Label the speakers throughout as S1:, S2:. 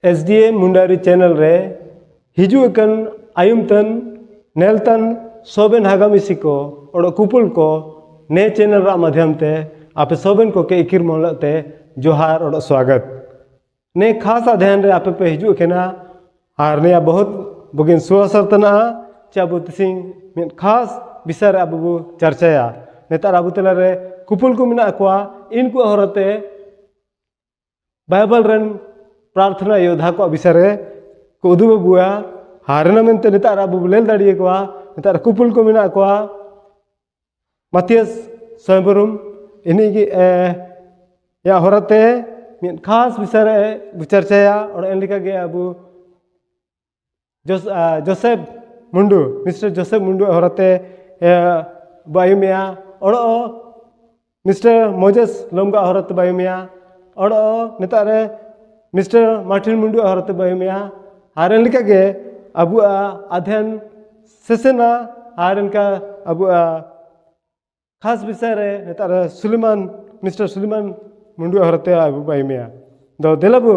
S1: SDA Mundari channel रे हिजुएकन आयुमतन नेलतन सोबेन हागामिसी को और कुपुल को ने चैनल रा माध्यम ते आपे सोबेन को के इकिर मोलते जोहार और स्वागत ने खास अध्ययन रे आपे पे हिजु केना आर ने बहुत बगिन सुअसर तना चाबु तिसिंग मिन खास विषय अबु चर्चाया नेतार अबु तला रे कुपुल को मिना अक्वा इनको हरते बाइबल रन प्रार्थना योद्धा को विषय रे को उदुब बुआ हारना मेनते नेतार अबु लेल दाड़िए को नेतार कुपुल को मिना अक्वा मतियस स्वयंवरुम इन्हीं की या हरते मिन खास विषय रे चर्चाया और एनलिका गे अबु जोसेफ मुंडू मिस्टर जोसेफ मुंडू हरते बायुमिया और मिस्टर मोजेस लोमगा हरते बायुमिया और नेतारे मिस्टर मार्टिन मुंडू हरते बायुमिया हारन लिखा के अबु अध्ययन सेसेना हारन का अबु खास विषय रे नेतारे सुलेमान मिस्टर सुलेमान मुंडू हरते अबु बायुमिया दो दिलबु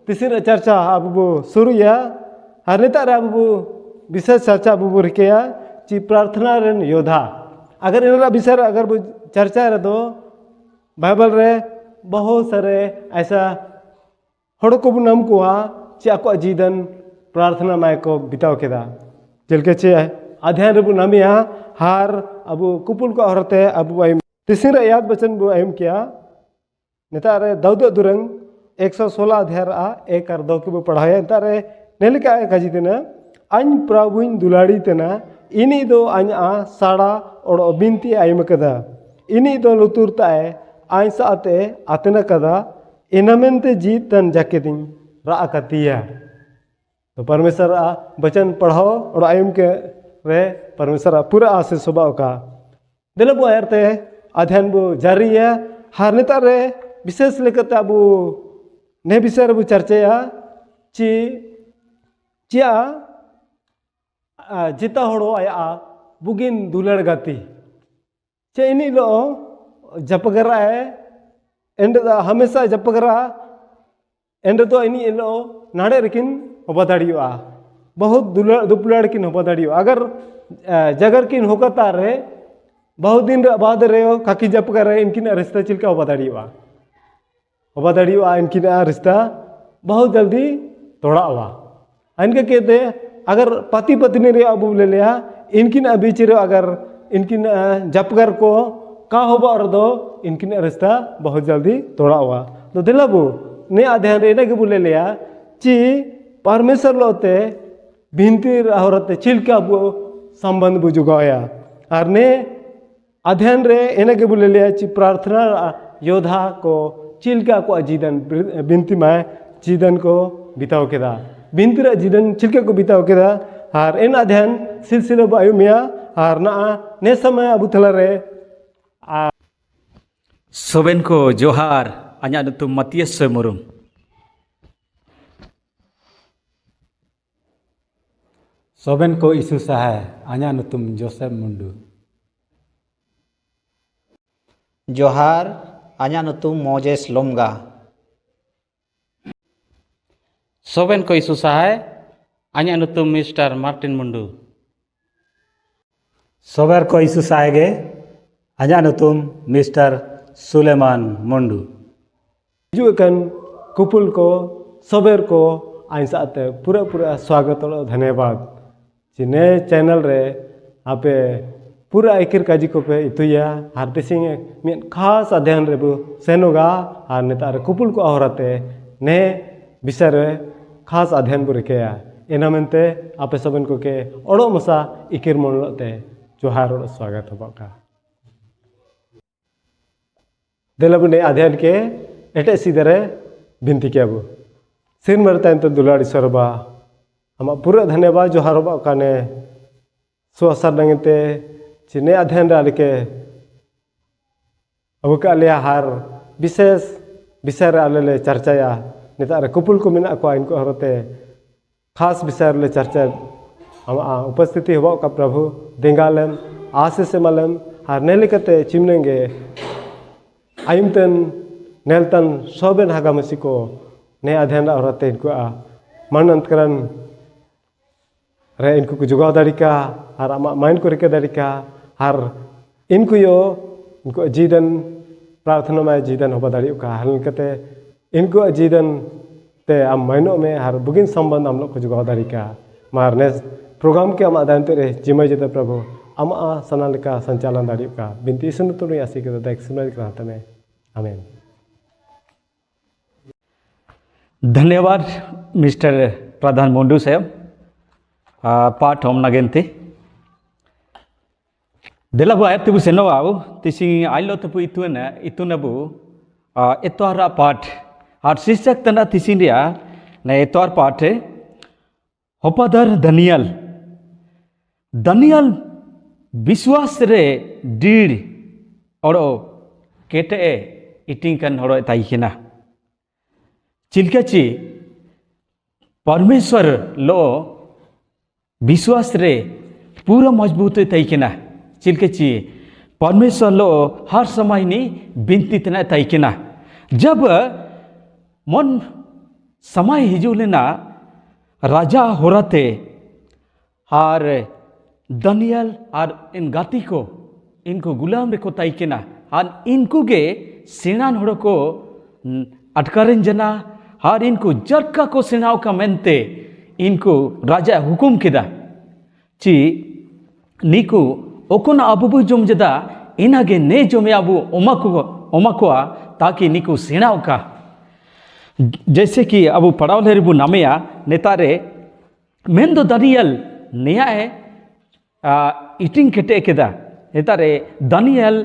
S1: तिसिर चर्चा अबु शुरुया हर नेतारे अबु विशेष चर्चा अबु रिकेया ची प्रार्थना रेन योद्धा अगर इनरा विषय अगर वो चर्चा रे दो बाइबल रे बहुत सारे ऐसा हड़ को नाम को ची आको जीवन प्रार्थना माय को बिताव केदा जलके चे अध्ययन रे नामिया हार अबु कुपुल को हरते अबु आइम तिसिर याद बचन बु आइम किया नेतारे दाऊद दुरंग 116 अध्याय 1 और 2 के बु पढ़ाया नेतारे नेलिका काजी देना अन प्रभुइन दुलाड़ी तना इनी दो अन साड़ा और बिनती आइम कदा इनी दो लुतुरता आय साते आतना कदा इनमेंते जीतन जाकेदिन रा कतिया तो परमेश्वर वचन पढ़ाओ और आइम के रे परमेश्वर पूरा आशीष सुबाव का दिल बो आयरते अध्ययन बो जारी है हर नेता रे विशेष लेकर अबु ने विषय रे बो चर्चा ची चिया जिता हड़ो आया बुगिन दुलड़ गाती चे इनी लो जपगरा है एंड हमेशा जपगरा एंड तो इनी लो नाड़े रकिन होबादाड़ियों बहुत दुपलड़ किन होबादाड़ियों अगर जगर किन होकता रे बहुत दिन बाद रे काकी जपगरा इनकिन रिश्ता चिलका होबादाड़ियों इनकिन रिश्ता बहुत जल्दी तोड़ा हुआ इनके कहते अगर पति पत्नी रे अबु ले लिया इनकिन बीच रे अगर इनकिन जपगर को का होबा और दो इनकिन रिश्ता बहुत जल्दी तोड़ा हुआ तो दिलाबु ने अध्ययन रे के बोले लिया ची परमेश्वर लोते भिनती रहरते चिलका बु संबंध बु जुगाया और ने अध्ययन रे एने के बोले लिया ची प्रार्थना योद्धा को चिलका को जीवन बिनती में जीवन को बिताओ केदा बिनती रे जीवन चिलका को बिताओ केदा और इन अध्ययन सिलसिला बायुमिया और ना ने समय अबु तला रे
S2: सोबेन को जोहार आnya nutum Matias Soemurum
S3: सोबेन को यीशु सहाय आnya nutum जोसेफ मुंडू
S4: जोहार आnya nutum मोजेस लोमगा
S5: सोबेन को यीशु सहाय आnya nutum मिस्टर मार्टिन मुंडू
S3: सोबर को यीशु सहाय गे आnya nutum मिस्टर सुलेमान मुंडू
S1: हिजुएकन कुपुल को सोबेर को आइन साते पूरा पूरा स्वागत और धन्यवाद जिने चैनल रे आपे पूरा एकिर काजी को पे इतुया हारते सिंह मिन खास अध्ययन रे बु सेनोगा और नेतार कुपुल को आहरते ने विषय रे खास अध्ययन बु रिकेया एनामेंते आपे सबन को के ओडो मसा इकिर मनलते जोहार और स्वागत होबा का दिलबु ने अध्ययन के एटे सीधे बिनती के अबु सिर मरता तो दुलाड़ी सरबा हम पूरा धन्यवाद जोहार होबा काने सुअसर नंगते चिने अध्ययन रे के अबु का लिया हार विशेष विषय रे आले चर्चाया नेतार कुपुल को मिना को इनको हरते खास विषय रे चर्चा हम उपस्थिति होबा का प्रभु देंगालम आशीष मलम हार नेलिकते चिमनेंगे आइमतन नेलतन सोबेन हागामसी को ने अध्ययन औरते इनको मन अंतकरण रे इनको को जुगाव दाड़िका और आमा माइंड को रिका दाड़िका और इनको यो इनको जीवन प्रार्थना में जीवन होबा दाड़ी का हल कते इनको जीवन ते आम महीनों में हर बुगिन संबंध हम लोग को जुगाव दाड़िका मारने प्रोग्राम के आमा दान तेरे जिम्मे जिते प्रभु आमा सनाल का संचालन दाड़ी का बिनती सुन तो नहीं आसी के देख सुन करते में आमीन।
S2: धन्यवाद मिस्टर प्रधान मुंडू साहब पाठ हम नगेंते देलाबु आयत तबु सेनो आउ तिसी आइलो तबु इतुनबु एतोरा पाठ और शीर्षक तना तिसिंडिया ने एतोर पाठ होपादर दानियल विश्वास रे डीड़ ओड़ो केटे इटिंग कन होड़ो ताइकिना चिलकाची परमेश्वर लो विश्वास रे पूरा मजबूत ताइकिना चिलकाची परमेश्वर लो हर समय नी बिनती तना ताइकिना जब मन समय हिजुलेना राजा होराते और दानियल और इन गाती को इनको गुलाम रेको ताइकिना और इनको के सेनान होड़ो को अटकारें जना और इनको जरका को सेनाओं का मेंते इनको राजा हुकुम किदा ची नीको ओकोना अबुबु जोम जदा इनागे ने जोमे अबु ओमाकुआ ताकि नीको सेनाओं का जैसे कि अबु पढ़ाव लेरबु नामेया नेतारे मेंदो दानियल न्याय इटिंग केटे केदा नेतारे दानियल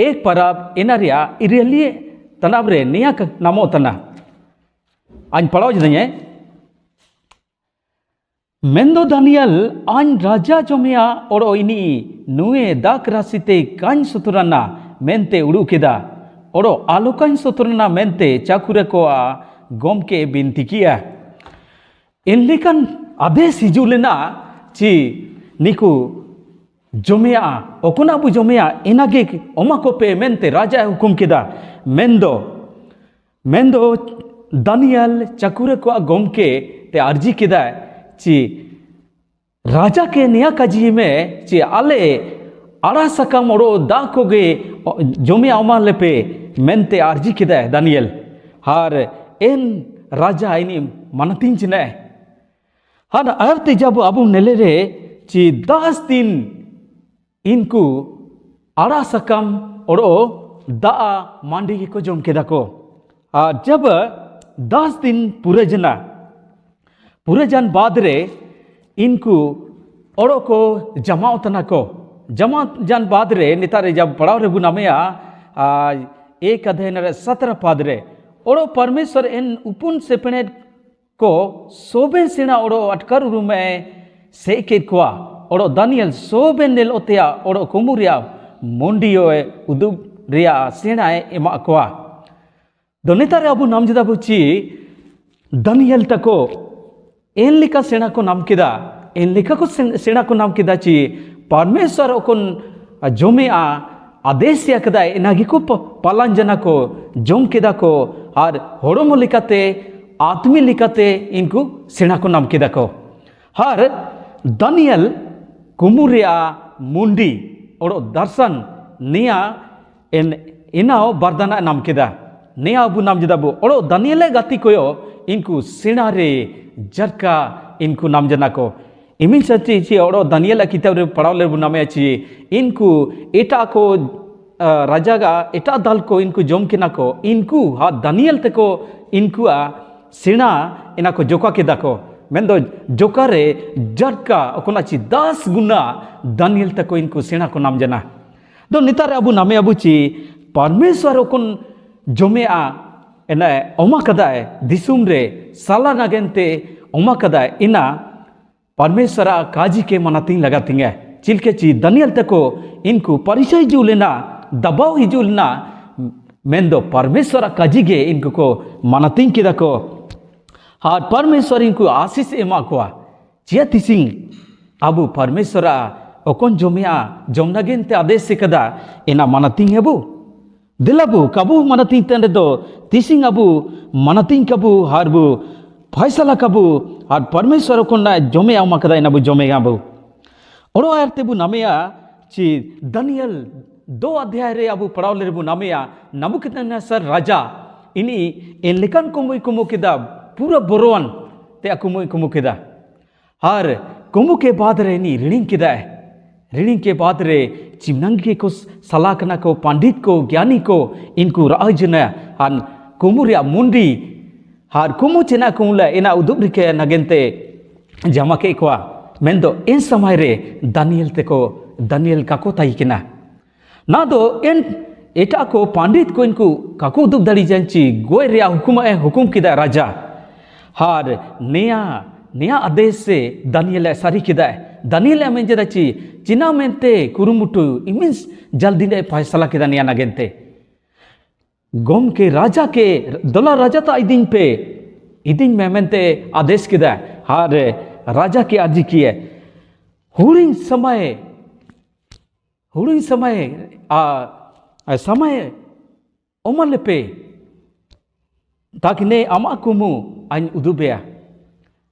S2: एक परब इनारिया इरेलिए तनाबरे निया नामो तना आन पढ़ाव जदे मेंदो दानियल आन राजा जोमिया ओड़ो इनी नुए दाक रासिते कान सुतुराना मेंते उड़ू केदा ओड़ो आलोकान सुतुराना मेंते चाकुरे को गोम के बिनती किया इनलिकन आदेश हिजुलेना ची निकु जोमिया ओकुनाबु जोमिया इनागे ओमाको पे मेंते राजा हुकुम किदा मेंदो दानियल चाकुरे को गोम के ते अर्जी किदा ची राजा के निया काजी में ची आले आड़ा सकम ओड़ो दा को गे जोमिया ओमा लेपे मेंते अर्जी किदा दानियल हार एन राजा इनी मनतीन चिने हार अर्थ जब अबु नेले रे ची 10 दिन इनको आड़ा सकम ओड़ो दा मांडी को जोम केदा को जब 10 दिन पूरे जन बाद रे इनको ओड़ो को जमाओ तना को जमा जन बाद रे नितारे जब पढ़ाव रे बुनामेया एक अध्याय 17 पद रे ओड़ो परमेश्वर इन उपुन से पेने को सोबे सेना ओड़ो अटकर रूमे से के कुआ ओड़ो दानियल सोबे नेल ओतेया ओड़ो कुमुरिया मोंडियो उदुब रिया सेना एमा कुआ दोनेतारे अबु नाम जदा बुची दानियल तको एन लिका सेना को नाम किदा एन लिका को सेना को नाम किदा ची परमेश्वर ओकुन जोमेआ आदेश या कदा इनागी को पालन जना को जोम किदा को और होड़ोमो लिकाते आत्मी लिकाते इनको सेना को नाम किदा को हर दानियल कुमुरिया मुंडी ओड़ो दर्शन निया इनाओ बरदाना नाम किदा निया अबु नाम जदाबु ओड़ो दानियले गाती कोयो इनको सेना रे जरका इनको नाम जना को इमिन सच्ची ची ओड़ो दानियल किताब रे पढ़ाव ले नामे ची इनको एटा को राजा गा एटा दल को इनको जोम किना को इनको हा दानियल ते को इनको सेना इना को जोका किदा को मेंदो जोका रे जरका ओकोना ची 10 गुना दानियल ते को इनको सेना को नाम जना दो नितारे अबु नामे अबु ची परमेश्वर ओकुन जोमेआ एना ओमा कदाय दिसुम रे साला नागेंते ओमा कदाय इना परमेश्वर काजी के मनाती लगाती चिलके ची दानियल तको इनको परिचय हिजुलेना दबाव हिजुलेना मेंदो परमेश्वर काजी गे इनको को मनाती किदा को हाँ परमेश्वर इनको आशीष एमा को चिया तिसिंग अबु परमेश्वर ओकोन जोमिया जोमनागेंते आदेश कदा इना मनाती हेबु दिलाबू कबू मनती तन दो तिसिंग अबू मनती कबू हारबू फैसला कबू और परमेश्वर को ना जमे आमा कदा इनाबू जमे गाबू ओरो आरते बू नमेया ची दानियल 2 अध्याय रे अबू पढ़ाव ले बू नमेया नबुकदनेस्सर राजा इनी इन लेकन कुमुई कुमु किदा पूरा बोरोवन ते कुमुई कुमु किदा हर कुमु के बाद रे इनी ऋणिंग किदा ऋणिंग के बाद रे चिमनंगी को सलाकना को पंडित को ज्ञानी को इनको राजना हन कुमु रे मुंडी हर कुमु चेना कुमुला इना उदुब के नगेंते जमा के कोआ मेंदो इन समय रे दानियल ते को दानियल काको ताई किना ना दो इन एटा को पंडित को इनको काको उदुब दड़ी जंची गोय रे हुकुम किदा राजा हर नया नया आदेश से दानियल सारी किदा दानियल में जदाची चिना मेंते कुरुमुटु इमिंस जल्दी ने फैसला किदा निया नगेंते गोम के राजा के दला राजा ता इदिन में मेंते आदेश किदा हर राजा की अर्जी की है हुरिंग समय समय ओमल पे ताकि ने अमा कुमु आइन उदुबेया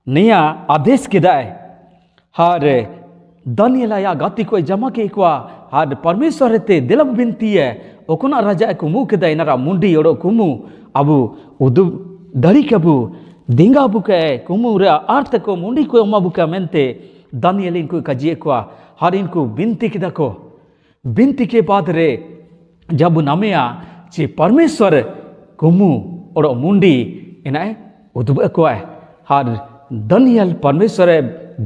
S2: नया आदेश किदा हर दानियल या गाती को जमा के इकवा हर परमेश्वर ते दिलब बिनती है ओकुना राजा कुमु किदा इनारा मुंडी ओडो कुमु अबु उदुब दड़ी कबु दिंगा बुके कुमु रे अर्थ को मुंडी को अमा बुका मेंते दानियल इनको कजिए को हर इनको बिनती किदा को बिनती के बाद रे जब नमेया चे परमेश्वर कुमु और मुंडी इनाए उदुब को हर दानियल परमेश्वर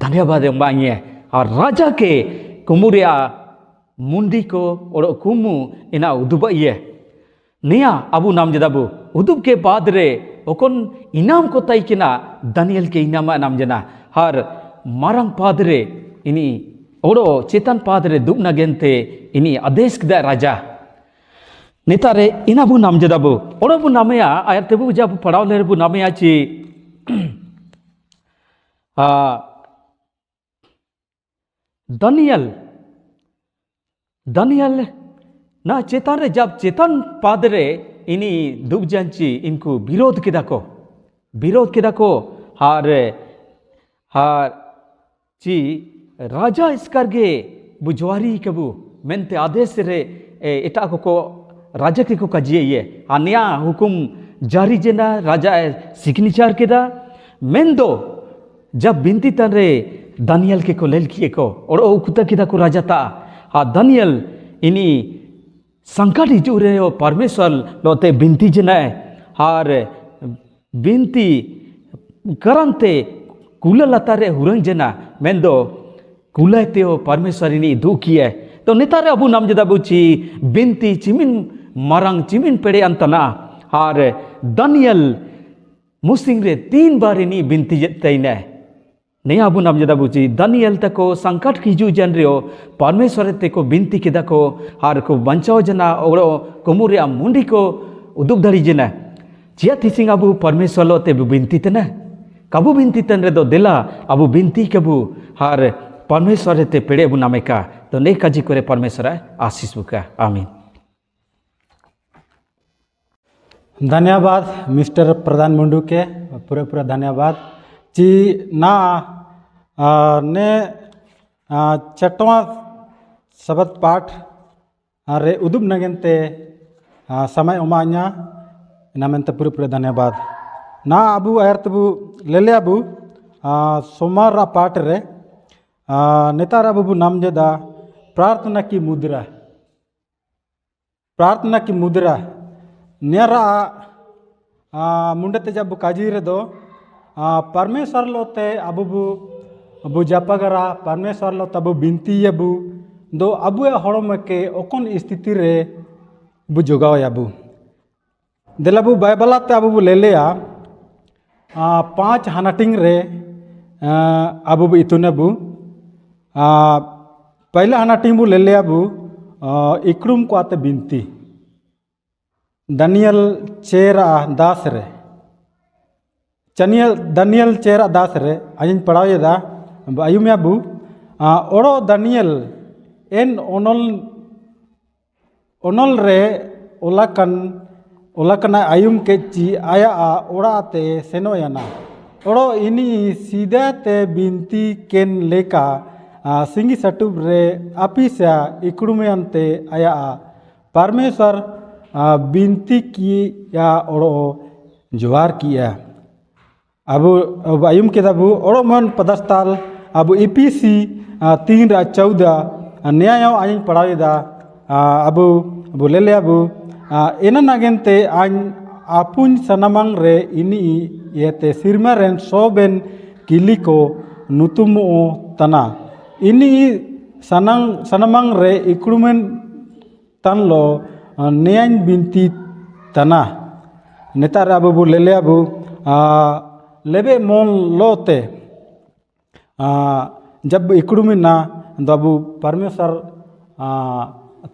S2: धन्यवाद मांगिए और राजा के कुमुरिया मुंडी को और कुमु इना उदुब ये निया अबू नाम जदाबू उदुब के बाद रे ओकन इनाम को ताई किना दानियल के इनाम नाम जना हर मारंग पादरे इनी ओड़ो चेतन पादरे दुब नगेंते इनी आदेश किदा राजा नेतारे इनाबू नाम जदाबू ओड़ो बू नामया आयते बू जब पढ़ाव ले बू नामया ची दानियल ना चेतन रे जब चेतन पादरे इनी दुब janji इनको विरोध किदा को हार ची राजा इसकारगे बुझवारी कबू मेंते आदेश रे एटा को राजा के को कजिए ये अन्या हुकुम जारी जना राजा सिग्नेचर किदा मेंदो जब बिनती तन रे दानियल के को लेल किए को और उकुता किदा को राजा ता दानियल इनी संकट हिजू रे परमेश्वर लोते बिनती जना हार बिनती करंते कुला लतारे हुरंग जना मेंदो कुलाते हो परमेश्वर इनी दुखिए तो नेतारे अबू नाम जदा बुची बिनती चिमिन मरंग चिमिन पेड़े अंतना हार दानियल मुसिंग रे 3 बार इनी बिनती तैने नहीं अबू नाम जदा बुची दानियल तको संकट हिजू जन रे परमेश्वर ते को बिनती किदा को हार को बंचाओ जना ओरो कुमुरिया मुंडी को उदुब धड़ी जना चिया थिसिंग अबू परमेश्वर लोते बिनती तने कबू बिनती तन रे दो दिला अबू बिनती कबू हार परमेश्वर ते पेड़े बु नामे का तो नहीं काजी करे परमेश्वर आशीष बुका आमीन।
S3: धन्यवाद मिस्टर प्रधान मुंडू के पूरे धन्यवाद ची ना ने चटवा शब्द पाठ रे उदुब नगेंते समय उमान्या नामेंते पूरे धन्यवाद ना अबू आयरतबू लेले अबू सोमवार पाठ रे नेतार अबू नाम जदा प्रार्थना की मुद्रा नेरा मुंडते जब काजी रे दो परमेश्वर लोते अबू जापागरा परमेश्वर लो तबु बिनती अबू दो अबू हड़म के ओकन स्थिति रे बु जोगाव अबू दिलाबू बाइबलाते अबू ले लिया 5 हानाटिंग रे अबू इतुने बू पहले हानाटिंग बू ले लिया बू इक्रुम को आते बिनती दानियल चेरा दास रे दानियल चेरा दास रे अजिन पढ़ाव यदा आयुम अबू ओड़ो दानियल एन ओनल रे ओलाकना आयुम के ची आया ओड़ाते सेनोयना ओड़ो इनी सीधा ते बिनती केन लेका सिंगी सटुब रे आपिसा इकुड़ुमेंते आया परमेश्वर बिनती किया ओड़ो जोहार किया अबु आयुम के दबु ओड़ो मन पदस्ताल अबु EPC 3:14 न्याय आइन पढ़ावेदा अबु लेले अबु एना नागेंते आइन आपुन सनामंग रे इनी येते सिरमरेन सोबेन किलिको नुतुमो तना इनी सनामंग रे इकुड़ुमेन तनलो न्याय बिनती तना नेतार अबु लेले अबु लेबे मोन लोते जब इकुड़ुमिना दबु परमेश्वर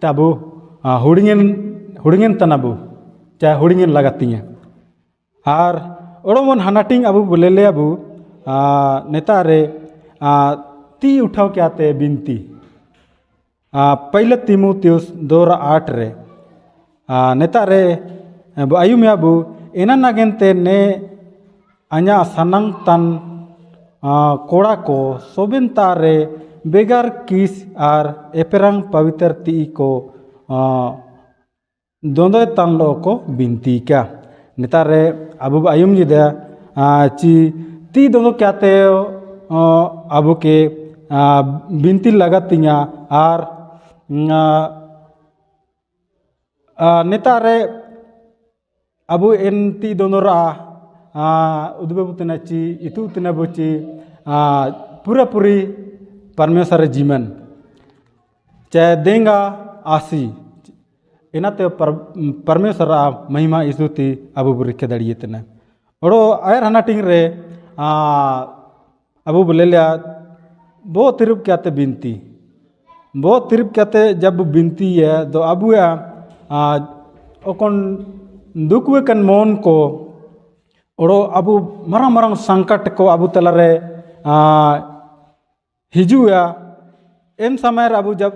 S3: तबु हुड़िंगन तनाबु चाहे हुड़िंगन लगाती हैं और ओड़ोमन हानाटिंग अबु बोलेले अबु नेतारे ती उठाओ क्या ते बिनती पहले तीमुथियुस 2:8 रे नेतारे आयुम अबु एना नागेंते ने आया सनंग तन कोड़ा को सोबिन तारे बेगार किस और एपेरंग पवित्र ती को दोनों तनलो को बिनती क्या नेतारे अबु आयुम जी दे ची ती दोनों क्या ते अबु के बिनती लगातियाँ और नेतारे अबु एन ती दोनों रा उद्बुतना ची इतु उतना बुची पूरा पूरी परमेश्वर जीवन चाहे देंगा आसी इनाते परमेश्वर महिमा इसुती अबु बुरिखे दड़िए तना ओड़ो आयर हनाटिंग रे अबु बोलेलिया बो तिरुप क्या बिनती बो तिरुप क्या जब बिनती है तो अबु ओकन दुखवे कन मोन को ओड़ो अबु मरंग मरंग संकट को अबु तलारे हिजुआ एन समय अबु जब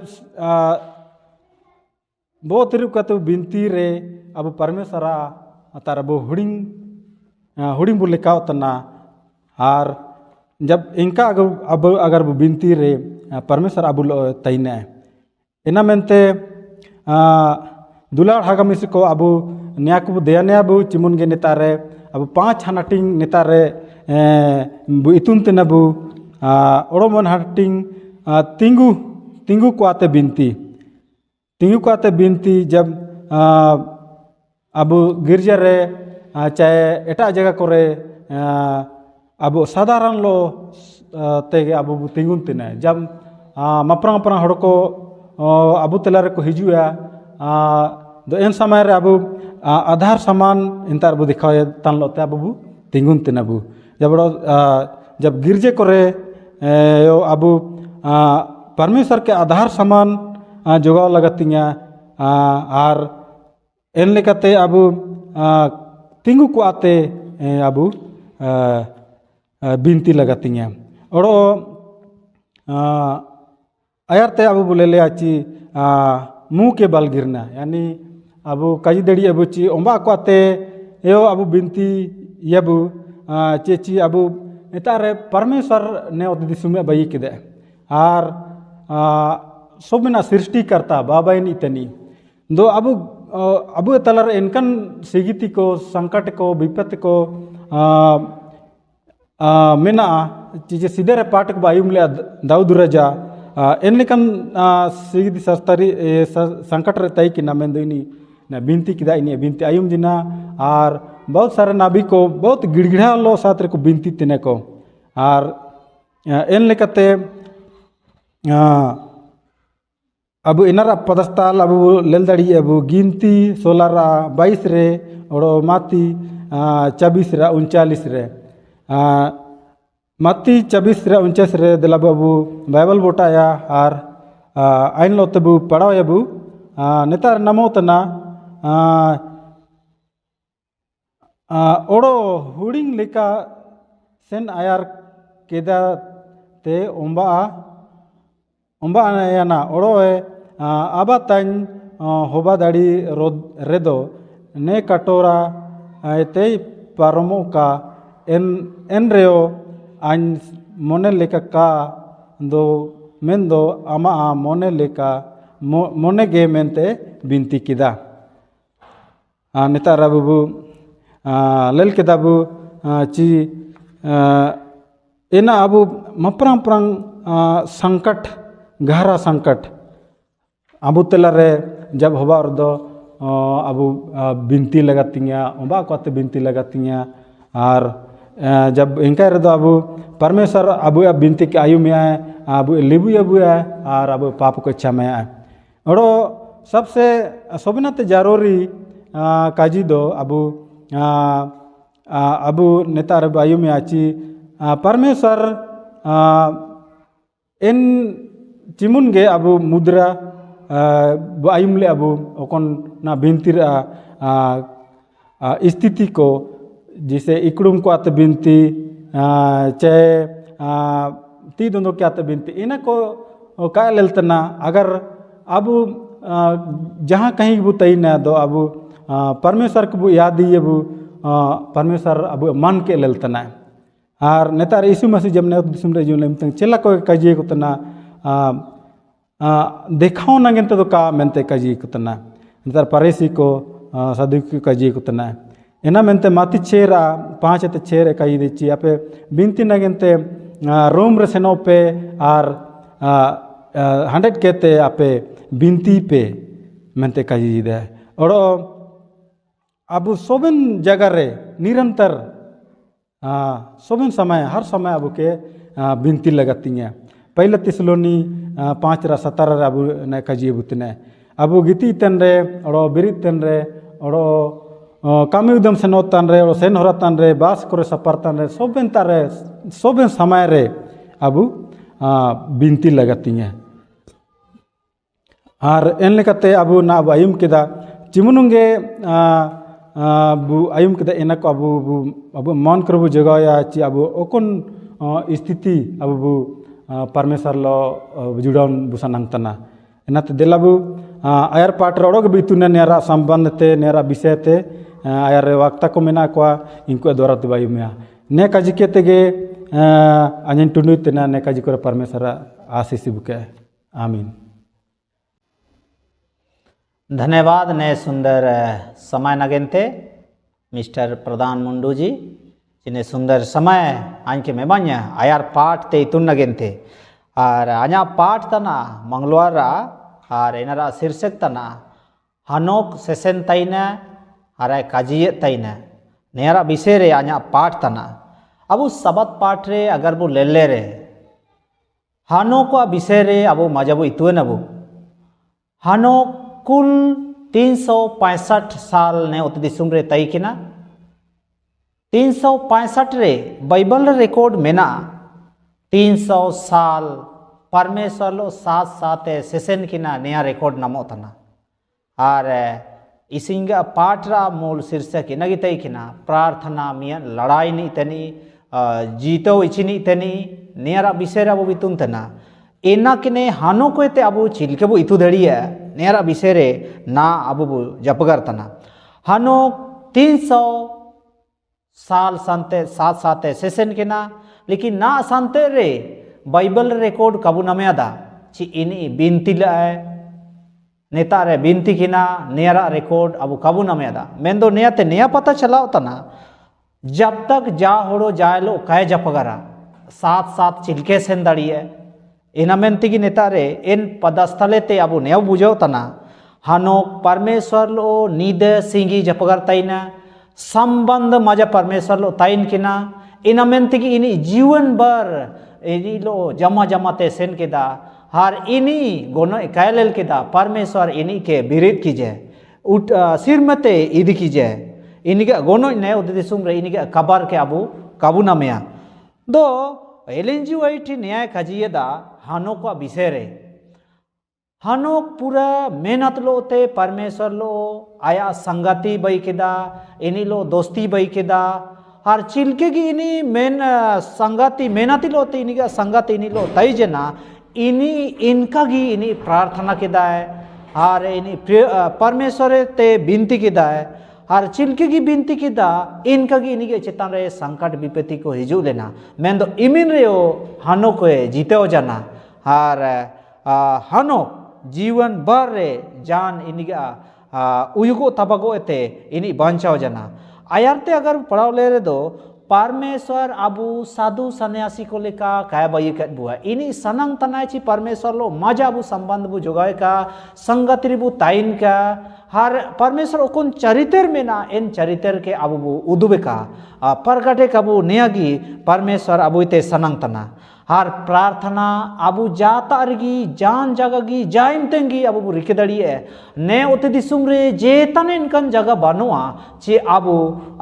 S3: बो तिरुप कत बिनती रे अबु परमेश्वर तार अबु हुडिंग बु लिखाव तना और जब इनका अगर बिनती रे परमेश्वर अबु तैने इना मेनते दुलार हागमिस को अबु न्या को दयाने अबु चिमुन गे नेतारे अबु 5 हानाटिंग नेतारे बु इतुन तेनबु ओड़ो मन हाटिंग तिंगु को आते बिनती जब अबु गिरजा रे चाहे एटा जगह करे अबु साधारण लो तेगे अबु तिंगुन तेने जब मपरंग मपरंग हड़ को अबु तेलारे को हिजुआ दो एन समय रे अबु आधार सामान इंतार बु दिखाए तन लोते अबु तिंगुन तेनबु जब गिरजे करे अबु परमेश्वर के आधार सामान जोगाव लगतिया और एन लेकाते अबु तिंगु को आते अबु बिनती लगतिया ओड़ो आयरते अबु बोलेले आची मुँह के बल गिरना यानी अबु काजी दड़ी अबु ची ओंबा को आते यो अबु बिनती यबु चेची अबु नेतारे परमेश्वर ने ओदी सुमे बई किदे और सोबिना सृष्टि करता बाबाइन इतनी दो अबु तलर इनकन सिगिति को संकट को विपत को मेना चीज़ें सीधे रे पाठ को बायुम ले दाऊद रजा इन लेकिन सिगिति सस्तरी संकट रे तय की ना में दोइनी ना बिनती किदा इनी बिनती आयुम जिना और बहुत सारे नाबी को बहुत गिड़गिड़ा लो साथ रे को बिनती तिने को और इन लेकते अबु इनारा पदस्ताल अबु लेल दड़ी अबु गिनती 16:22 रे ओड़ो माती 24:39 रे माती 24:49 रे दिला बाबू बाइबल बोटाया और आइन लो तबु पढ़ाओ अबु नेतार नमो तना ओड़ो हुडिंग लेका सेन आयार केदा ते ओंबा याना ओड़ो आबा ताइन होबा दाड़ी रेदो ने कटोरा ते पारमो का एन रेओ आन मोने लेका का दो मेन दो आमा मोने लेका मोने गे मेनते बिनती किदा नेतार बाबू लेल केदा बु ची एना अबु मपरंग परंग संकट गहरा संकट अबु तलारे जब होबा दो अबु बिनती लगातिया ओबा कोते बिनती लगातिया और जब इनका रे दो अबु परमेश्वर अबु बिनती के आयु में आए अबु लिबु अबु है और अबु पाप को इच्छा में आए ओरो सबसे सोबनाते जरूरी काजी दो अबु अबु नेता रे आयु में आची परमेश्वर इन चिमुन गे अबु मुद्रा आयुम ले अबु ओकन ना बिनतीर स्थिति को जिसे इकड़ुम को आते बिनती चाहे ती दोनों के आते बिनती इन्हें को क्या लेलतना अगर अबु जहाँ कहीं बु तई ना दो अबु परमेश्वर को बु याद ही अबु परमेश्वर अबु मन के लेलतना और नेतार यीशु मसीह जब ने दिसम रे जुन लेमतंग चेला को काजी को तना देखाओ ना गेंते तो का मेंते काजी को तना नेतार परेसी को सदुकी काजी को तना एना मेंते माति 5 ते 6 काजी देची आपे बिनती ना गेंते रोम रे सेनो पे और 100 केते आपे बिनती पे मेंते काजी दे और अबु सोबन जगह रे निरंतर सोबन समय हर समय अबु के बिनती लगाती हैं पहले तिसलोनी 5:17 अबु ने काजी बुतने अबु गीति तन रे और बिरित तन रे और कामी उदम से नोतन रे और सेन होरतन रे बास करे सपरतन रे सोबन तारे सोबन समय रे अबु बिनती लगाती हैं और एन लेकाते अबु ना आयुम केदा चिमुनुंगे बु आयुम केदा एना को अबु मन करबु जगाया ची अबु ओकन स्थिति अबु परमेश्वर लो जुड़ाउन बुसानंग तना एनाते देलाबु आयर पाट रोग बितुने नेरा संबंध ते नेरा विषय ते आयर वक्ता को मेना को इनको द्वारा दुबाई में ने काजी के तेगे अनिन टुनु तेना ने काजी को परमेश्वर आशीष बुके आमीन।
S4: धन्यवाद ने सुंदर समय नगेंते मिस्टर प्रधान मुंडू जी जिन्हें सुंदर समय आंके में बान्या आयार पाठ ते इतुन नगेंते और आया पाठ तना मंगलवार और इनरा शीर्षक तना हनोक सेशन तैना और काजिये तैना नेरा विषय रे आया पाठ तना अब सबत पाठ रे अगर बु ले रे हनोक विषय रे अब मजाबु इतुन अबु हनोक कुल 365 साल ने उत दिसुम रे तई किना 365 रे बाइबल रिकॉर्ड मेना 300 साल परमेश्वर लो साथ साथ सेशन किना नया रिकॉर्ड नमो तना और इसिंगा पाठरा मूल शीर्षक इनगी तई किना प्रार्थना मिया लड़ाई नी तनी जीतो इचिनी तनी नेरा विषय अबु बितुन तना एना किने हानो कोते अबु चिलके बु इतु दड़िया नेरा विषय रे ना अबु जपगर तना हानो 300 साल संते साथ साथ सेशन केना लेकिन ना संते रे बाइबल रिकॉर्ड कबु नमेदा ची इनी बिनती लाए नेता रे बिनती किना नेरा रिकॉर्ड अबु कबु नमेदा मेंदो नेयाते नेया पता चलाओ तना जब तक जा होड़ो जायलो कहे जपगरा साथ साथ चिलके सेन दड़िए इना मेंती नेता रे इन पदस्थले ते अबु नेव बुझो तना हानोक परमेश्वर लो नीद सिंगी जपगर तैना संबंध मजा परमेश्वर लो तैन किना इना मेंती इनी जीवन भर इनी लो जमा जमाते सेन केदा हर इनी गोनो इकायल केदा परमेश्वर इनी के बिरित कीजे उठ सिर मते इदी कीजे इनी के गोनो ने उदिसुम रे इनी के कबर के अबु काबू नमया दो एलएनजी वाइटी न्याय खजिएदा हानोक वा विषय रे हानोक पूरा मेहनत लो ते परमेश्वर लो आया संगति बई केदा इनी लो दोस्ती बई केदा हर चिलके की इनी मेन संगति मेहनती लो ते इनी का संगति इनी लो तई जना इनी इनका गी इनी प्रार्थना केदा है और इन परमेश्वर ते बिनती किदाय और चिल्के की बिनती किदा इनका की इनके चेतन रे संकट विपत्ति को हिजू लेना मैं तो इमिन रे हानो को जीते हो जाना और हानो जीवन भर रे जान इनका उयुगो तबगो एते इनी बांचाओ जना आयारते अगर पढ़ाओ ले रे दो परमेश्वर अबू साधु सन्यासी को लेका काय बाई कट बुआ इनी सनंग तनाय ची परमेश्वर लो मजा अबू संबंध बु जोगाय का संगति बु ताइन का हर परमेश्वर ओकुन चरित्र में ना इन चरित्र के अबू बु उदुबे का परगटे कबू नियागी परमेश्वर अबू इते सनंग तना हर प्रार्थना अबू जाता रगी जान जगगी जाइम तेंगी अबू बु रिके दड़िए ने उते दिसुम रे जेतन इनकन जगह बनवा चे अबू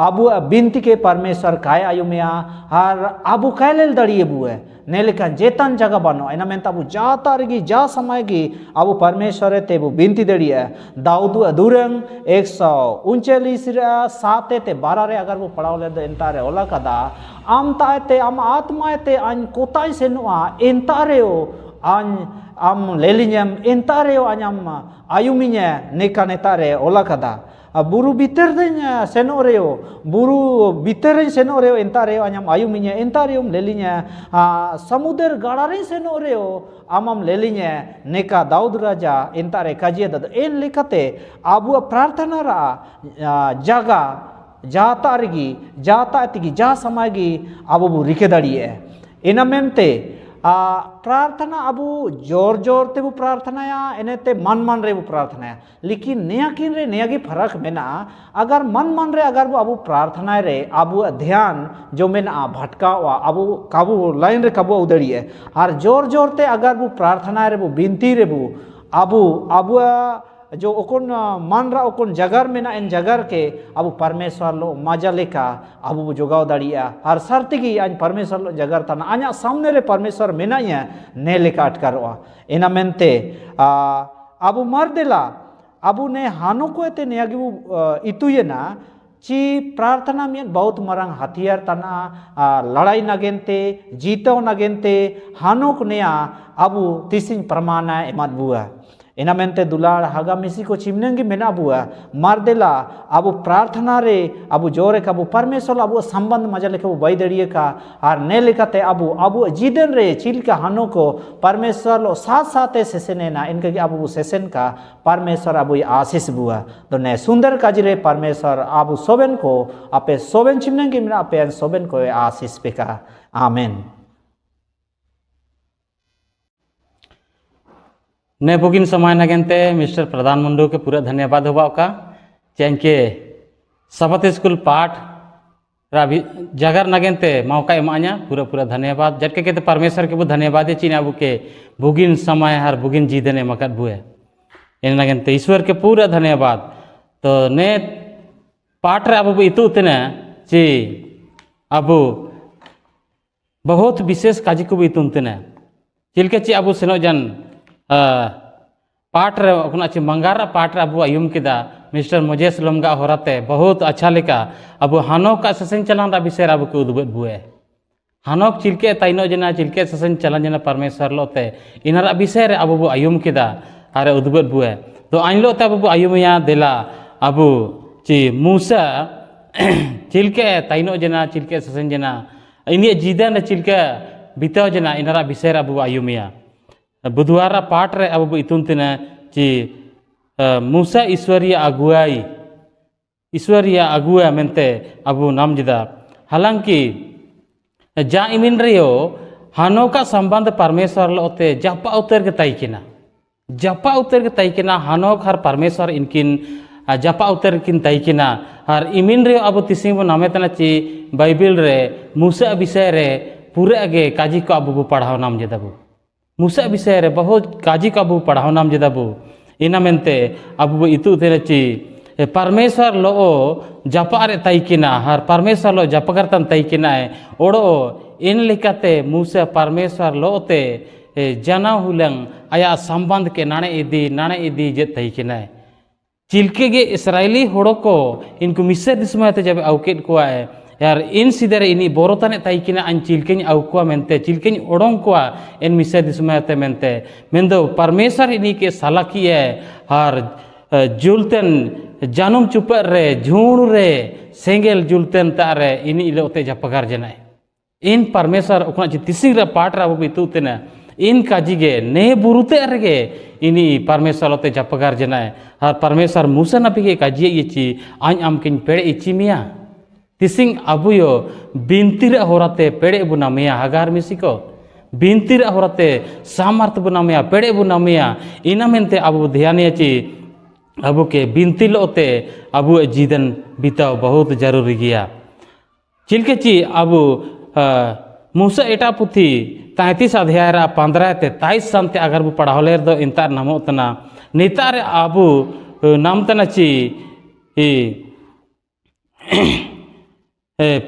S4: अबू बिनती के परमेश्वर काय आयुमिया हर अबू काय लेल दड़िए बुए ने लेकिन जेतन जगह बनो एना मेंता अबू जाता रगी जा समय की अबू परमेश्वर ते बु बिनती दड़िए दाऊद अधूरंग 139 7 ते 12 रे अगर वो पढ़ाओ ले एंता रे ओला कदा आम ताते आम आत्मा ते अन कोताई सेनुआ एंता रेओ अन आम लेलिnyam एंता रेओ अनम आयुमिnya नेका नेता रे ओला कदा buru biternya senoreo buru biternya senoreo entareo anyam ayuminya entarium lelinya samudar gadarin senoreo amam lelinya neka Daud raja entare kajiya dad en lekate abu prarthana ra jaga jata rigi jata tigi ja samagi abu bu rike dadiye enamente प्रार्थना अबू जोर जोर ते वो प्रार्थना या इन्हें ते मन रे वो प्रार्थना या लेकिन नया किन रे नया की फर्क में ना अगर मन रे अगर वो अबू प्रार्थना रे अबू ध्यान जो में ना भटका हुआ अबू काबू लाइन रे काबू उधड़ी है और जोर जोर ते अगर वो प्रार्थना रे वो बिनती रे वो अबू जो ओकुन मन रा ओकुन जगर में ना इन जगर के अबू परमेश्वर लो मजा लेका अबू जोगाव दड़िया हर सर्ति की आज परमेश्वर लो जगर तना आजा सामने रे परमेश्वर मेना या ने लेका अटकारोआ इना मेंते अबू मर देला अबू ने हानो को ते ने अगू इतुये ना ची प्रार्थना में बहुत मरंग हथियार तना लड़ाई नगेनते जीतो नगेनते हानो को नया अबू तिसिंग प्रमाण एमत बुआ इना मेंते दुलार हागा मिसी को चिमनेंगे मेना बुआ मार देला अबू प्रार्थना रे अबू जोरे का अबू परमेश्वर अबू संबंध मजा लेके वो बाई दड़िए का और ने लेकाते अबू जीदन रे चिल का हानो को परमेश्वर लो साथ साथ सेसेने ना इनके अबू सेसेन का परमेश्वर अबू आशीष बुआ तो ने सुंदर काजरे परमेश्वर अबू सोबेन को अपे सोबेन चिमनेंगे मेना अपे सोबेन को आशीष पे का आमेन
S5: ने बुगिन समय नगेंते मिस्टर प्रधान मुंडू के पूरा धन्यवाद हुआ का चैनके सबत स्कूल पाठ राभी जगर नगेंते मौका एमा냐 पूरा धन्यवाद जटके के परमेश्वर के वो धन्यवाद है चीना बुके बुगिन समय हर बुगिन जीदने मकत बुए इन नगेंते ईश्वर के पूरा धन्यवाद तो ने पाठ रे अब इतु उतने ची अब बहुत विशेष काजी को भी इतुनतने चिलके ची अब सेनो जन पाठ रे अपना ची मंगारा पाठ रे अब आयुम किदा मिस्टर मोजेस लोमगा होराते बहुत अच्छा लेका अब हानोक का ससन चलन रा विषय अब के उदबत बुए हानोक चिलके ताइनो जना चिलके ससन चलन जना परमेश्वर लोते इनरा विषय रे अब आयुम किदा अरे उदबत बुए तो आइलो ते अब आयुमिया देला अब ची मूसा चिलके ताइनो जना चिलके ससन जना इनी जीदन चिलके बिताव जना इनरा विषय रे अब आयुमिया बुधवार पाठ रे अब इतुनतिना ची मूसा ईश्वरीय अगुआ मेंते अब नाम जिदा हालांकि जा इमिन रियो हानो का संबंध परमेश्वर लोते जपा उतर के तैकिना हानोक हर परमेश्वर इनकिन जपा उतर किन तैकिना हर इमिन रियो अब तिसिंग नामे तना ची बाइबिल रे मूसा विषय रे पूरे आगे काजी को अब पढ़ाओ नाम जिदाबू मूसा विषय रे बहुत काजी को अब पढ़ाओ नाम जिदाबू इना मेंते अब इतु तेरे ची परमेश्वर लो जपा रे तैकिना हर परमेश्वर लो जपकरतन तैकिना ओड़ो इन लिकाते मूसा परमेश्वर लोते जना हुलंग आया संबंध के नाणे इदी जे तैकिना चिलके गे इसराइली होड़ो को इनको मिस्र दिसमते जब अवकेट को यार इन सीधे इनी बोरोताने ताइकिना अन चिलकें आउकुआ मेंते चिलकें ओडों कुआ इन मिसे दिसमेते मेंते मेंदो परमेश्वर इनी के सालाकी है हर जुलतेन जानूम चुपर रे झूण रे सेंगेल जुलतेन तारे इनी इलोते जपगार जनाए इन परमेश्वर उकना चितिसिंग रे पाट रा बितु तेना इन काजिगे ने बुरुते रगे इनी परमेश्वर लोते जपगार जनाए हर परमेश्वर मूसा नबी के काजिए इची आन आम किन पेड़े इची मिया तिसिंग अबुयो बिनतिर होराते पेड़े बुनामिया हगार मिसिको बिनतिर होराते सामर्थ बुनामिया पेड़े बुनामिया इना मेंते अबु ध्यान ची अबु के बिनती लोते अबु जीवन बिताओ बहुत जरूरी गया चिलके ची अबु मूसा एटा पुथी 33 अध्याय 15 ते 23 संते अगर बु पढ़ाओ लेर दो इंतार नामो तना नितार अबु नाम तना ची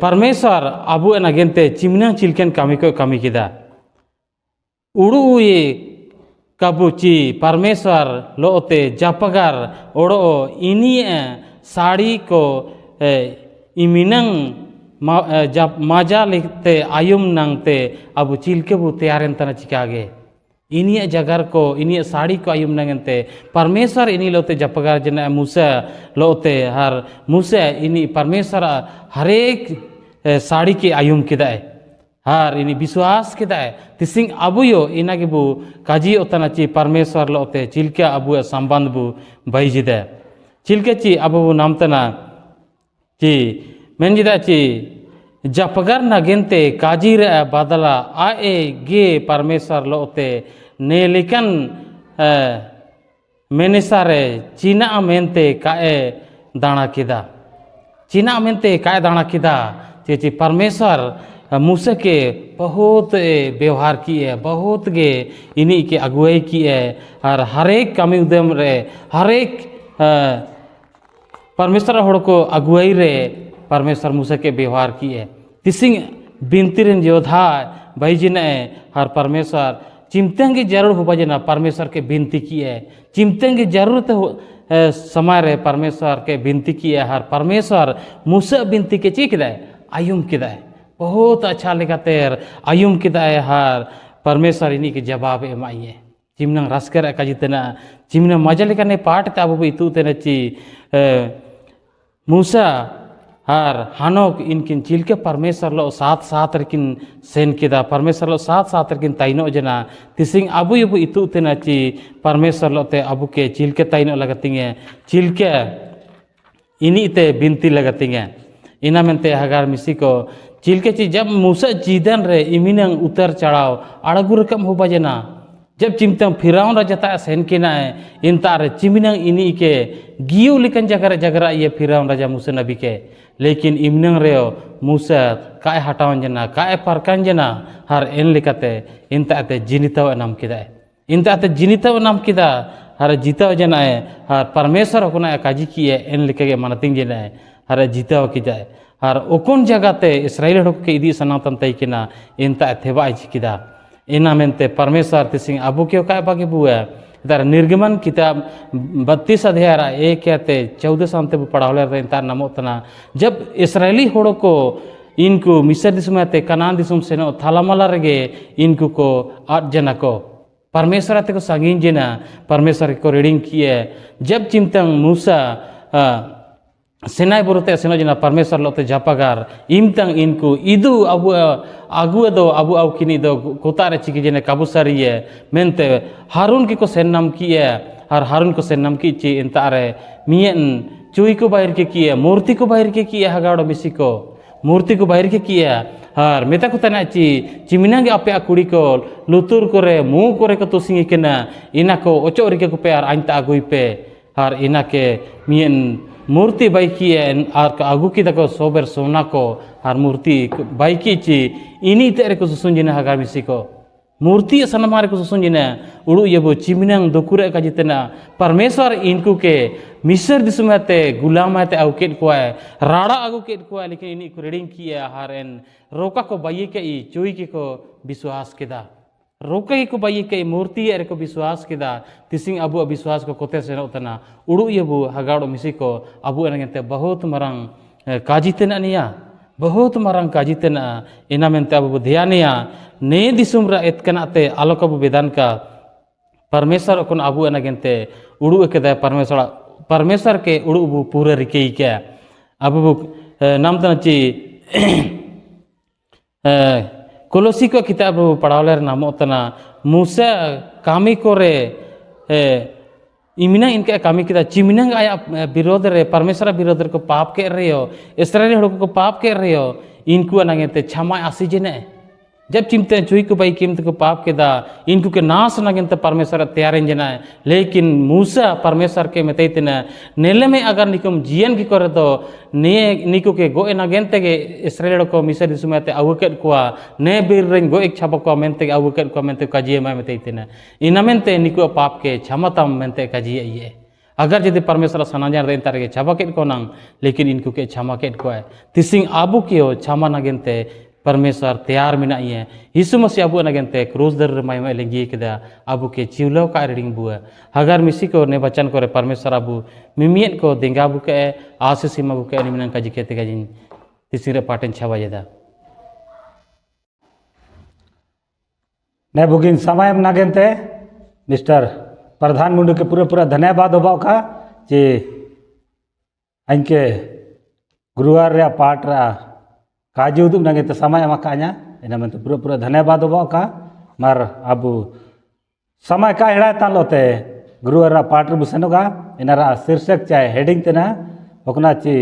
S5: परमेश्वर अबु एनागेंते चिमना चिलकेन कमी को कमी किदा उड़ू ये कबुची परमेश्वर लोते जपगार ओड़ो इनी साड़ी को इमिनंग माजा लिखते आयुम नंगते अब चिलके बु तैयार तना चिकागे इनी जगर को इनी साड़ी को आयुम नंगते परमेश्वर इनी लोते जपगार जना मूसा लोते हर मूसा इनी परमेश्वर हरेक साड़ी के आयुम किदाए हर इनी विश्वास किदाए तिसिंग अबुयो इना के बु काजी ओतना ची परमेश्वर लोते चिलके अबु संबंध बु बैजिदे चिलके ची अबु नाम तना ची मेंजिदा ची जपगर नगेंते काजी रे बदला आए गे परमेश्वर लोते नेलिकन मेनिसारे चीना मेंते काए दाना किदा चीना मेंते काए दाना किदा ची परमेश्वर मूसा के बहुत व्यवहार की है बहुत गे इन्हीं के अगुवाई की है और हरेक कमी उद्यम रे हरेक परमेश्वर होड़ को अगुवाई रे परमेश्वर मूसा के व्यवहार की है तिसिंग बिनतिरन योद्धा भाईजिन हर परमेश्वर चिमतेंगे जरूर हो बजना परमेश्वर के बिनती की है चिमतेंगे जरूरत हो समय रे परमेश्वर के बिनती की है हर परमेश्वर मूसा बिनती के चीक दे आयुम किदा है बहुत अच्छा लेगाते आयुम किदा है हर परमेश्वर इन्हीं के जवाब एमाइए चिमना रस्कर का जितना चिमना मजा लेकर ने पाठ ते अब इतु तेना ची मूसा हर हानोक इनकिन चिलके परमेश्वर लो साथ साथ रकिन सेन किदा परमेश्वर लो साथ साथ रकिन ताइनो जना तिसिंग अबु यबु इतु तेना ची परमेश्वर लो ते अबु के चिलके ताइनो लगतिंगे चिलके इन्हीं ते बिनती लगतिंगे इना मेंते हगार मिसी को चिलके ची जब मूसा जीदन रे इमिनंग उतर चढ़ाव अड़गु रकम हो बजना जब चिमतम फिराउन रजता सेन किना है इन तार चिमिनंग इन्हीं के गियो लिकन जगरा ये फिराउन राजा मूसा नबी के लेकिन इमिनंग रे मूसा काय हटावन जना काय परकन जना हर एन लिकते इन ताते जिनिताव नाम किदा इन ताते जिनिताव नाम किदा हर जीताव जना है हर परमेश्वर कोना काजी की है एन लिके मानतिंग जना है हर जीताव किदा हर ओकोन जगते इसराइल हड़क के इदी सनातन तय किना इन ता थेबा किदा इना मेंते परमेश्वर तिसिंग अबु के काय बागे बुआ इधर निर्गमन किताब 32 अध्याय 1 कहते 14 शांति पढ़ावले इंतार नामो तना जब इसराइली होड़ो को इनको मिस्र दिसम ते कनान दिसम से नो थालामाला रगे इनको को 8 जना को परमेश्वर ते को सांगिन जना परमेश्वर को रीडिंग किए जब चिमतंग मूसा सेनाई बुरुते सेनो जना परमेश्वर लोते जापागार इमतंग इनको इदु अबु आगु दो अबु आउ किनी दो कोतारे चिकी जने काबुसारिये मेंते हारून की को सेन्नाम किए और हारून को सेन्नाम की ची इंतारे मियन चुई को बाहर के किए मूर्ति को बाहर के किए हगाड़ो मिसी को मूर्ति को बाहर के किए और मेता को तना ची चिमिनांगे आपे कुड़ी को लुतुर करे मुंह करे को तुसिंगी केना इना को ओचोरी के को पे और आइंता आगुई पे और इना के मियन मूर्ति बाइकी और आगू की तक सोबर सोना को और मूर्ति बाइकी ची इन्हीं तेरे को सुसुंजिना हगार मिसी को मूर्ति सनमारे को सुसुंजिना उड़ू ये वो चिमिनंग दुकुरे का जितना परमेश्वर इनको के मिस्र दिसुमते गुलामते आउकेट को है राड़ा आगुकेट को है लेकिन इन्हीं को रीडिंग किया हारेन रोका को बाइये के चोई के को विश्वास किदा रोके को बाई के मूर्ति रे को विश्वास किदा तिसिंग अबु विश्वास को कोते से उतना उड़ू यबु हगाड़ो मिसी को अबु एनगते बहुत मरंग काजी तेना निया बहुत मारंग काजी तेना इना मेनते अब ध्यानिया ने दिसुम रा एतकनाते आलोक अब वेदान का परमेश्वर अकोन अबू एनागेंते उड़ू एकेदा परमेश्वर के उड़ू अबू पूरे रिके क्या अब नाम तना ची कोलोसी को किताब पढ़ावले नामो तना मूसा कामी कोरे इमिना इनके कामी किदा चिमिनंग आया विरोध रे परमेश्वर विरोध को पाप के रहे हो इसराइली हड़ों को पाप के रहे हो इनको अनागेंते क्षमा आसी जने जब चिमते चुई को भाई कीमत को पाप के दा इनको के नाश नगेंते परमेश्वर तैयार जना लेकिन मूसा परमेश्वर के मेते इतना नेले में अगर निकुम जीवन की करे तो ने निको के गो नगेंते के इसराइल को मिस्र दिसु में अवकेट को ने बीर रेन गो एक छाप को मेंते अवकेट को मेंते काजिए में मेते इतना इना मेंते निको पाप के क्षमता मेंते काजिए ये अगर यदि परमेश्वर सनाजार देन तारे के छापा केट को नांग लेकिन इनको के क्षमा केट को है तिसिंग आबू के हो क्षमा नगेंते परमेश्वर तैयार मिना ये यीशु मसीह अबू नगेंते क्रूस दर माय लेंगी के अबू के चिवलो का रेडिंग बुआ अगर मिसी को ने वचन करे परमेश्वर अबू मिमियत को देंगा बुके आशीष मा बुके निमन का जिकेते का जिन तिसिरे पाटन छावा जेदा
S6: ने बुगिन समय नगेंते मिस्टर प्रधान मुंडू के पूरा धन्यवाद होबाव का जे अनके गुरुवार रे पाठ रा काजी उदुम नगे तो समय अमाका냐 ina mentu pura धन्यवाद होबाव का मार अबू समय का हेड़ा तालोते गुरुवार रा पाठ रे बुसनोगा इनारा शीर्षक चाहे हेडिंग तेना ओकना ची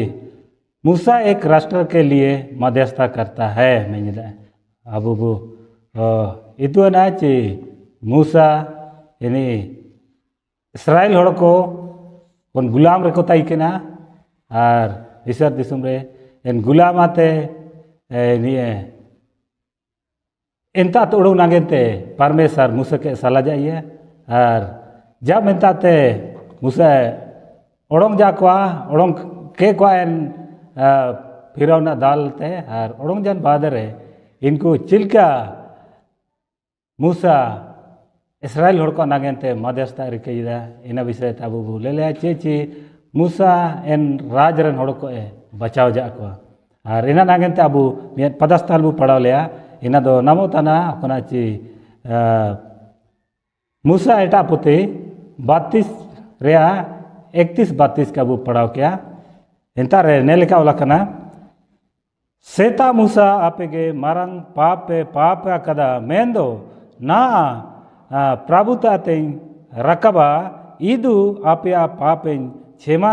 S6: मूसा एक राष्ट्र के लिए मध्यस्थता करता है मेनिदा अबू बु itu ना ची मूसा ini इसराइल हड़ को उन गुलाम रेको ताई केना और ईश्वर दिसुम रे इन गुलाम आते निये इंता तो उड़ू नागेंते परमेश्वर मूसा के सला जाइए और जब इंताते मूसा ओडोंग जा कोआ ओडोंग के कोआ इन फिरौना दालते और ओडोंग जन बादरे इनको चिल्का मूसा इसराइल हड़ को नागेंते मध्यस्थता रिकेदा इन विषय ताबू बोले ले चे मूसा एन राज रन हड़ को बचाव जा को और इन नागेंते अबू पदस्थल बू पढ़ाव लिया इन दो नमो तना अपना ची मूसा एटा पुते 32 रेया 31-32 का बू पढ़ाव किया इंता रे ने लिखा वाला कना सेता मूसा आपेगे मारंग पाप कदा मेंदो ना प्रभुता ते रकबा इदु आपया पापें छेमा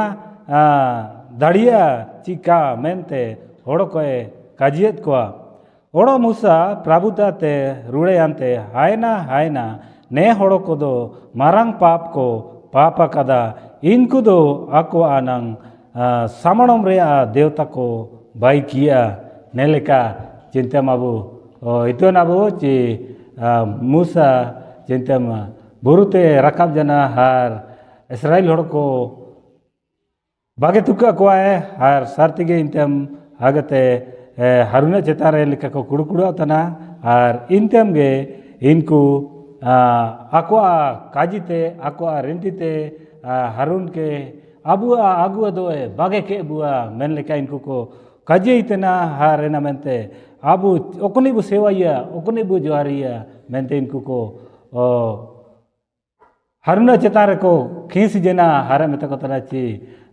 S6: दड़िया चिका मेंते होड़ो कोए काजियत कोआ ओड़ो मूसा प्रभुता ते रुड़े अंते हायना ने होड़ो को दो मारंग पाप को पापा कदा इनको दो आको आनंग सामणम रे देवता को बाई किया नेलेका चिंता माबू इतो नाबू ची मूसा चिंतम बुरुते रकाब जना हार इसराइल हड़ को बागे तुका को है हार सार्तिगे इंतम आगते हारुना चेतारे लिखा को कुड़कुड़ा तना हार इंतम गे इनको आकुआ काजिते आकुआ रेंटिते हारून के अबुआ आगुआ दोए बागे के बुआ मेन लिखा इनको को काजे इतना हार एना मेंते अबू ओकनी बु सेवाइया ओकनी बु जुआरिया मेंते इनको को हरुना चेतारे को खींच जेना हारे में तक ची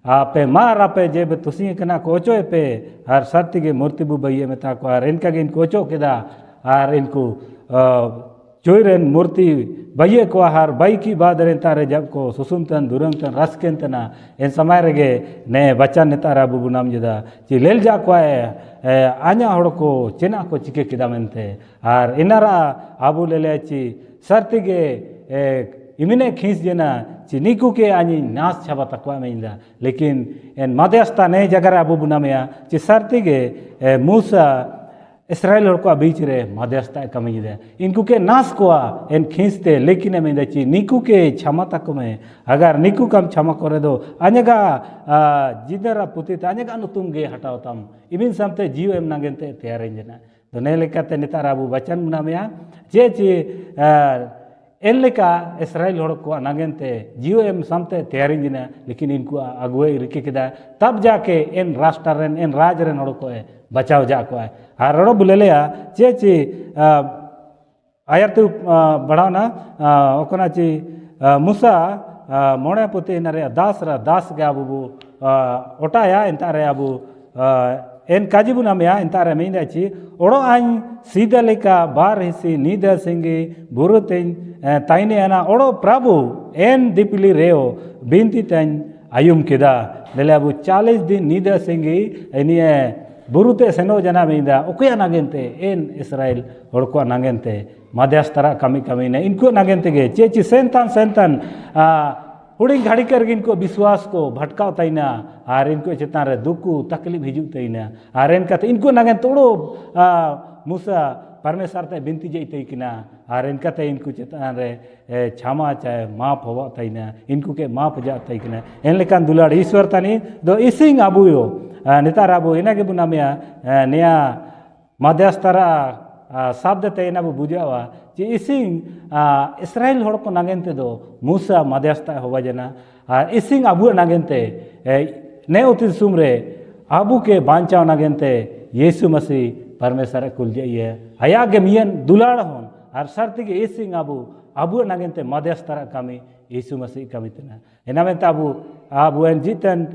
S6: आपे मार आपे जेब तुसी कना कोचो पे हर सर्ति के मूर्ति बु बइये में ता को इनका के इनको कोचो केदा और इनको चोइरेन मूर्ति बइये को हर बाई की बाद रे तारे जब को सुसुमतन दुरंगतन रसकेंतना इन समय रेगे ने बच्चन नेतारा बुबु नाम जदा ची लेल जा को आ냐 हड़ को चेना को चिके केदा मेनते और इनारा आबू लेले ची सर्ति के इमिने खींच जेना ची निकू के आनी नाश छाबा तकवा में इंदा लेकिन इन मध्यस्था ने जगह अबू बुनामिया ची सर्ति के मूसा इसराइल हड़ को बीच रे मध्यस्था कमी दे इनको के नाश को इन खींचते लेकिन में ची निकू के क्षमा तक में अगर निकू कम क्षमा करे दो अनेगा जिदरा पुतित अनेगा नुतुम गे हटावतम इमिन समते जीव एम नागेंते तैयार जना तो ने लेकाते नेतार अबू बचन बुनामिया जे ची ᱮᱱ ᱞᱮᱠᱟ ᱤᱥᱨᱟᱭᱮᱞ ᱦᱚᱲ ᱠᱚᱣᱟᱜ ᱱᱟᱜᱮᱱᱛᱮ ᱡᱤᱣᱤ ᱮᱢ ᱥᱟᱢᱛᱮ ᱛᱮᱭᱟᱨᱤᱧ ᱡᱤᱱᱟ ᱞᱮकिन इनको अगुवाई रिके केदा तब जाके इन राष्ट्र रेन इन राज रेन हड़ को बचाव जा को और रड़ो बोले लिया चे ची आयर तो बढ़ावना ओकना ची मूसा मोड़े पोते नरे दास के अबू ओटाया इंतारे अबू एन काजीबू नामया इंतारे मेंदा ची ओड़ो आइन सीधा लेका बार हिस्सी नीदा सिंगी बुरु तेन ताइने आना ओड़ो प्रभु एन दीपिली रेओ बिनती तेन आयुम केदा लेले अबू 40 दिन नीदा सिंगी एनिए बुरुते सेनो जना मेंदा ओकया नागेंते एन इस्राएल होड़को नागेंते मध्यस्थरा कमी ने इनको नागेंते गे चेची सेंतन हुडिंग घाड़ी कर इनको विश्वास को भटकाव तैना और इनको चेतान रे दुखु तकलीफ हिजू तैना और इनका इनको नागे तोड़ो मूसा परमेश्वर ते बिनती जैते किना और इनका इनको चेतान रे क्षमा चाहे माफ होवा तैना इनको के माफ जा तैना इन लेकान दुलाड़ ईश्वर तानी दो इसिंग अबुयो नेतार अबु इनागे बुनामिया नेया मध्यस्थरा शब्द तेना बु बुझावा जे इसिंग इस्राएल हड़ को नागेंते दो मूसा मध्यस्था होवा जना और इसिंग अबु नागेंते ने उतिर सुमरे अबु के बांचाव नागेंते यीशु मसीह परमेश्वर कुल जाइए हया के मियन दुलाड़ होन और सर्ति के इसिंग अबु नागेंते मध्यस्थरा कमी यीशु मसीह कमी तना एना में अबु एन जीतन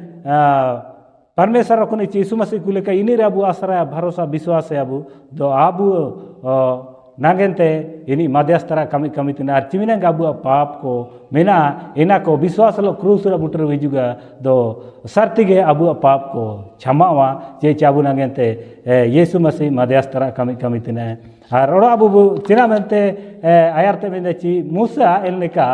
S6: परमेश्वर को यीशु मसीह को लेकर इन्हीं अबू आश्रय भरोसा विश्वास है अबू दो अबू नागेंते इन्हीं मध्यस्थरा कमी तना चिमिना अबू पाप को मेना इना को विश्वास लो क्रूस बुटर हिजुगा दो सर्ति के अबू पाप को क्षमावा जे चाबू नागेंते यीशु मसीह मध्यस्थरा कमी तना और ओड़ा अबू चिना मेनते आयरते मेंदे ची मूसा एलनेका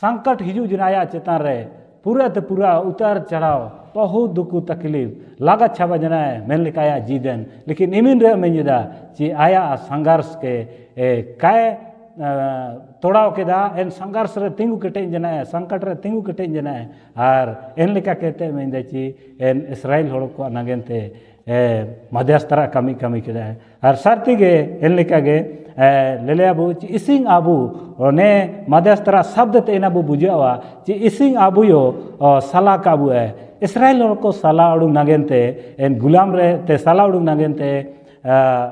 S6: संकट हिजू जनाया चेतान रे पूरा तो पूरा उतार चढ़ाव बहुत दुख तकलीफ लागत छाबा जना है मेन लिखाया जीदन लेकिन इमिन रे मेंदा ची आया संघर्ष के काय तोड़ाव केदा एन संघर्ष रे तिंगु केटें जना है संकट रे तिंगु केटें जना है और एन लिखा कहते मेंदा ची एन इस्राएल हड़ को नागेंते मध्यस्थरा कमी केदा है और सर्ति के एन लिखा गे लेले अबू इसिंग अबू ने मध्यस्थरा शब्द ते अबू बुझावा ची इसिंग अबू यो सला काबू है इस्राएल को सला उड़ू नागेंते एन गुलाम रे ते सला उड़ू नागेंते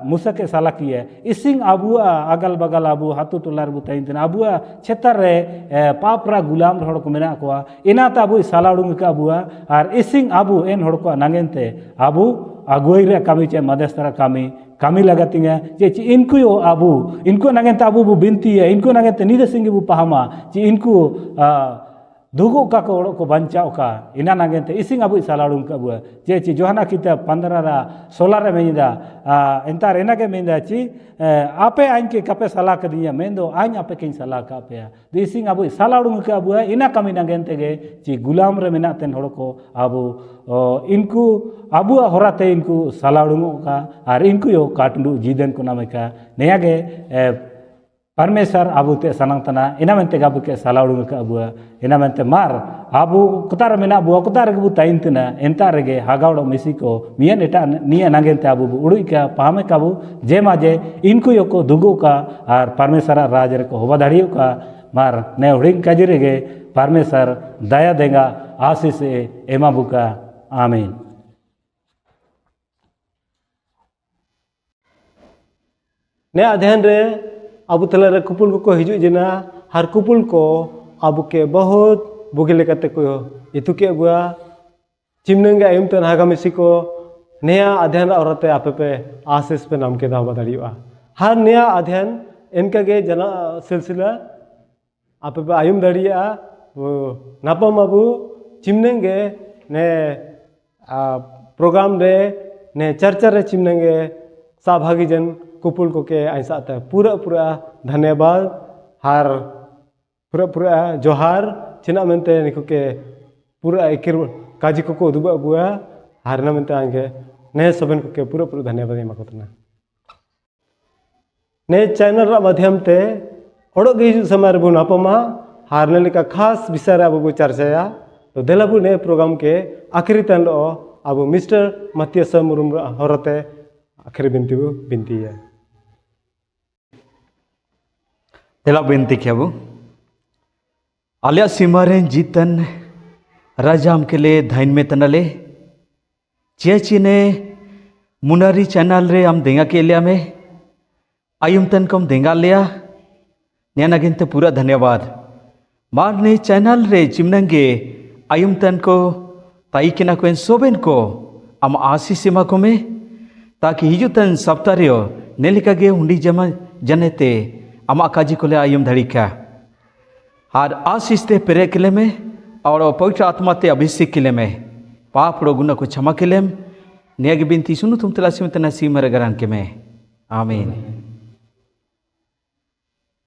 S6: मूसा के सला की है इसिंग अबू अगल बगल अबू हाथू टोलार बु तैन अबू क्षेत्र रे पापरा गुलाम हड़ को मेना को इना त अबू सला उड़ू का अबू और इसिंग अबू एन हड़ को नागेंते अबू अगुई रे कमी चे मध्यस्थरा कमी लगातिंगा जे इनको अबू इनको नागेंते अबू बु बिनती है इनको नागेंते नीदे सिंह बु पहामा जे इनको दुगो का को को बंचाव का इना नागेंते इसिंग अबू सलाड़ू का अबू जे ची जोहाना किताब 15 रे मेंदा एंतार एना के मेंदा ची आपे आइन के कपे सलाह कर दिया मेंदो आइन आपे के सलाह का पे दे इसिंग अबू सलाड़ू का अबू इना कमी नागेंते गे ची गुलाम रे मेना तेन हड़ को अबू इनको अबू होराते इनको सलाड़ू का और इनको यो काटंडू जीदन को नामे का नया गे परमेश्वर अबू ते सनातना इना मेंते अबू के सलाड़ू का अबू इना मेंते मार अबू कुतार मेना अबू कुतार के बु ताइनतना एंता रेगे हागावड़ो मिसी को मियन एटा निया नागेंते अबू उड़ुई का पामे काबू जे माजे इनको यो को दुगो का और परमेश्वर राज रे को होबा दाड़ियो का मार ने उड़िंग काजी रेगे परमेश्वर दया देगा आशीष एमा बुका आमीन
S1: ने अध्ययन रे अबू तला रे कुपुल को हिजू जना हर कुपुल को अबू के बहुत बुगे लेकाते को इतु के बुआ चिमनंगा एम तन हागा मिसी को नया अध्ययन औरते आपे पे आशीष पे नाम के दावा दाड़ियों हर नया अध्ययन इनका के जना सिलसिला आपे पे आयुम दाड़िया वो नापम अबू चिमनंगे ने प्रोग्राम रे ने चर्चा रे चिमनंगे सहभागी जन कुपुल को के ऐसा आता है पूरा धन्यवाद हर पूरा जोहार चिना मेनते निको के पूरा एकिर काजी को दुबा बुआ हर ना मेनते आंगे ने सबन को के पूरा धन्यवाद एमा कोतना ने चैनल रा माध्यम ते ओडो गे समय बु नापमा हारने लेका खास विषय रे अबु चर्चाया तो देलाबु ने प्रोग्राम के आखिरी तन लो अबु मिस्टर मतियास मुरुम हरते आखिरी बिनती है
S2: तेला बेनती किया वो आलिया सीमारे जीतन राजा हम के लिए धाइन में तनले चेचिने मुनारी चैनल रे हम देंगा के लिया में आयुम तन को हम देंगा लिया न्याना गिनते पूरा धन्यवाद मारने चैनल रे चिमनंगे आयुम तन को ताई के ना कोई सोबेन को हम आशीष सीमा को में ताकि हिजुतन सप्तारियो नेलिका गे हुंडी जमा जनेते अमा काजी को ले आयुम धड़ी का और आशीष ते पेरे किले में और पवित्र आत्मा ते अभिषेक किले में पाप रोगुना को क्षमा किले निया की बिनती सुनो तुम तलाशी में तना सीमर गरान के में आमीन।